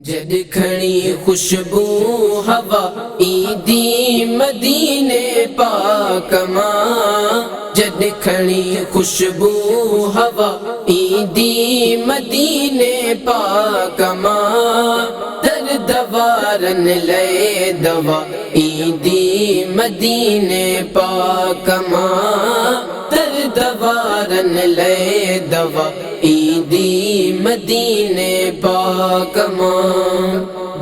जद खड़ी खुशबू हवा ईदी मदीने पाक मां। जद खड़ी खुशबू हवा ईदी मदीने पाक मां। दर्द वारन ले दवा ईदी मदीने पाक मां। दर्द वारन ले दवा ईदी मदीने पाक मां।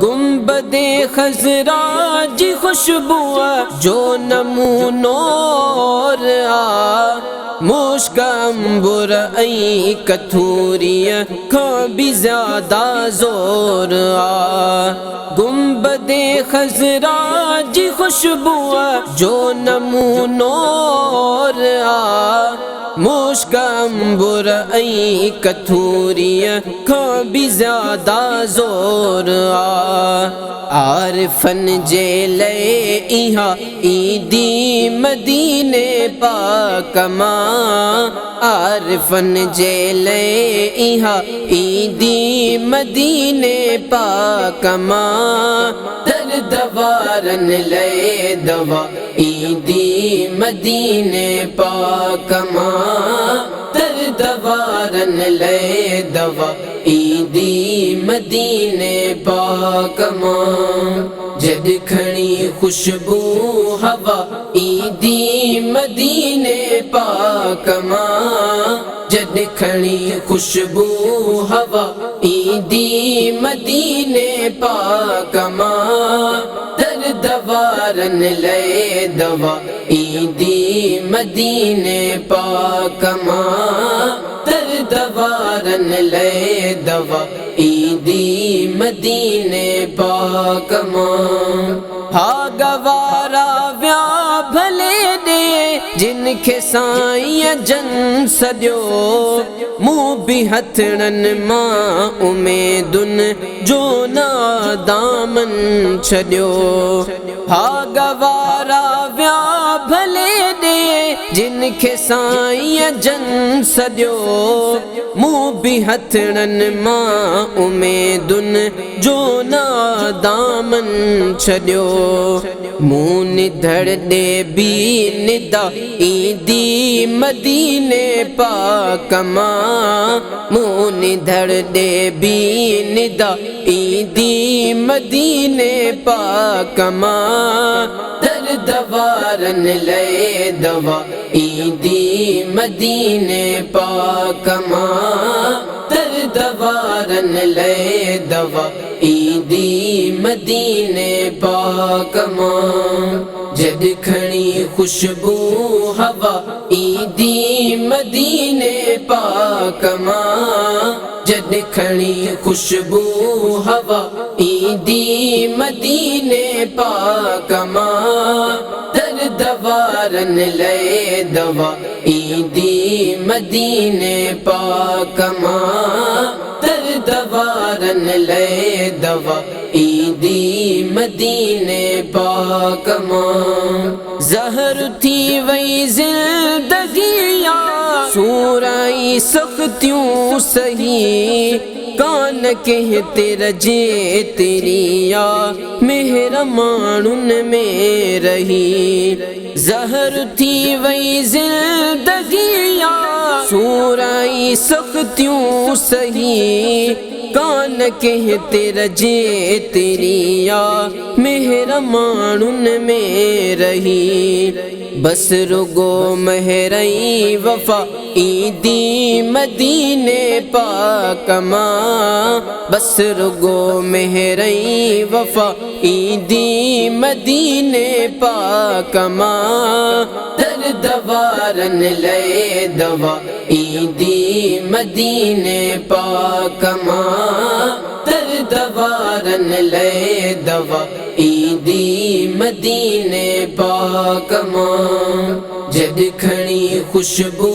गुंबदे खजरा जी खुशबू जो नमूनोर आ। मुश्क अंबुर आई कथूरिया खा भी ज्यादा जोर आ। गुंबदे खजरा जी खुशबू जो नमूनोर आ। मुश्क अंबुर आई कथूरिया खा भी ज्यादा जोर आ। आरफन जेले इहा ईदी मदीने पाक मां। आरफन जेले इहा ईदी मदीने पाक मां। दर्द वारन ले दवा ईदी मदीने पाक मां। दर्द वारन ले दवा ईदी मदीने पाक मां। जद खड़ी खुशबू हवा ईदी मदीने पाक मां। जद खड़ी खुशबू हवा ईदी मदीने पाक मां। दर्द वारन ले दवा ईदी मदीने पाक मां। दर्द वारन ले दवा ईदी मदीने पाक मां। हा गवारा व्या भले दे जिनखे साईं जन सॼो। मुंह भी हथड़न मां उमेदुन जो ना दामन छॾियो। हा गवारा व्या भले दे जिनखे साईं जन सॼो। मुंह भी हथड़न मां उमेदुन जो ना दामन छॾियो। मुंह निधड़ दे भी निदा ईदी मदीने पाक मां। मुंह निधड़ दे भी निदा ईदी मदीने पाक मां। दर्द वारन ले दवा ईदी मदीने पाक मां। दर्द वारन ले दवा ईदी मदीने पाक मां। जद खड़ी खुशबू हवा ईदी मदीने पाक मां। जद खड़ी खुशबू हवा ईदी मदीने पाक मां। दर्द वारन ले दवा ईदी मदीने पाक मां। दर्द वारन ले दवा ईदी मदीने पाक मां। ज़हर थी वई जिंदगिया सूराई सख्तियों सही। कान कहते रजे तेरिया मेहर मानुन में रही। ज़हर थी वई जिंदगिया सूराई सख्तियों सही। कान कहते रजे तेरिया मेहर मानुन में रही। बस रुगो महरई वफा ईदी मदीने पाक मां। बस रुगो महरई वफा ईदी मदीने पाक मां। दर्द वारन ले दवा ईदी मदीने पाक मां। दर्द वारन ले दवा ईदी मदीने पाक मां। जद खड़ी खुशबू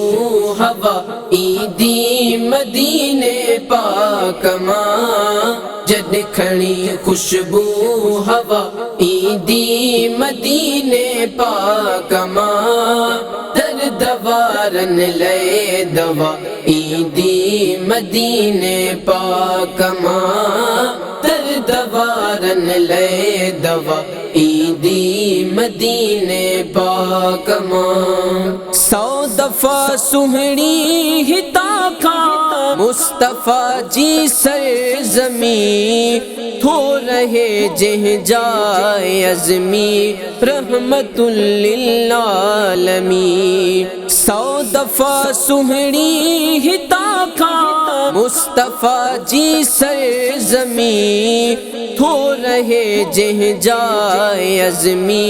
हवा ईदी मदीने पाक मां। जद खड़ी खुशबू हवा ईदी मदीने पाक मां। दर्द वारन ले दवा ईदी मदीने पाक मां। दवारन ले दवा ईदी मदीने पाक मां। 100 दफा सुहणी हिता खा मुस्तफा जी सरजमी थो रहे जह जाए अज़मी रहमतुल लिल आलमीन। 100 दफा सुहणी हिता खा मुस्तफा जी सरजमी थो रहे जह जाए अज़मी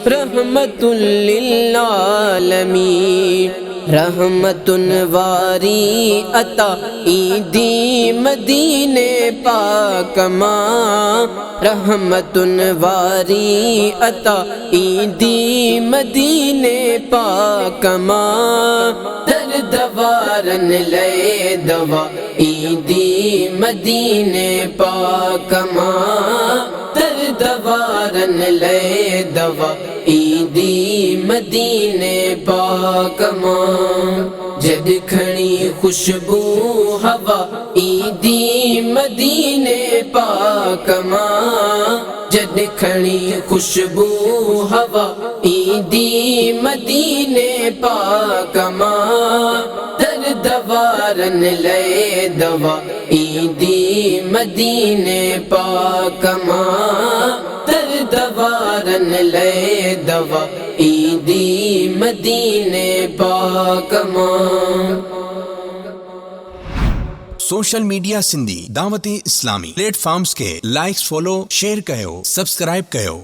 रहमतुल लिल आलमीन। रहमतुन वारी अता ईदी मदीने पाक मां। रहमतुन वारी अता ईदी मदीने पाक मां। दर दवारन ले दवा ईदी मदीने पाक मां। दर दवारन ले दवा ईदी मदीने पाक मां। जद खणी खुशबू हवा ईदी मदीने पाक मां। जद खणी खुशबू हवा ईदी मदीने पाक मां। दर दवारन ले दवा ईदी मदीने पाक मां। दर दवारन ले दवा ईदी मदीने पाक मां। Social media Sindhi Dawat Islami platforms के लाइक्स फॉलो शेयर कयो सब्सक्राइब कयो।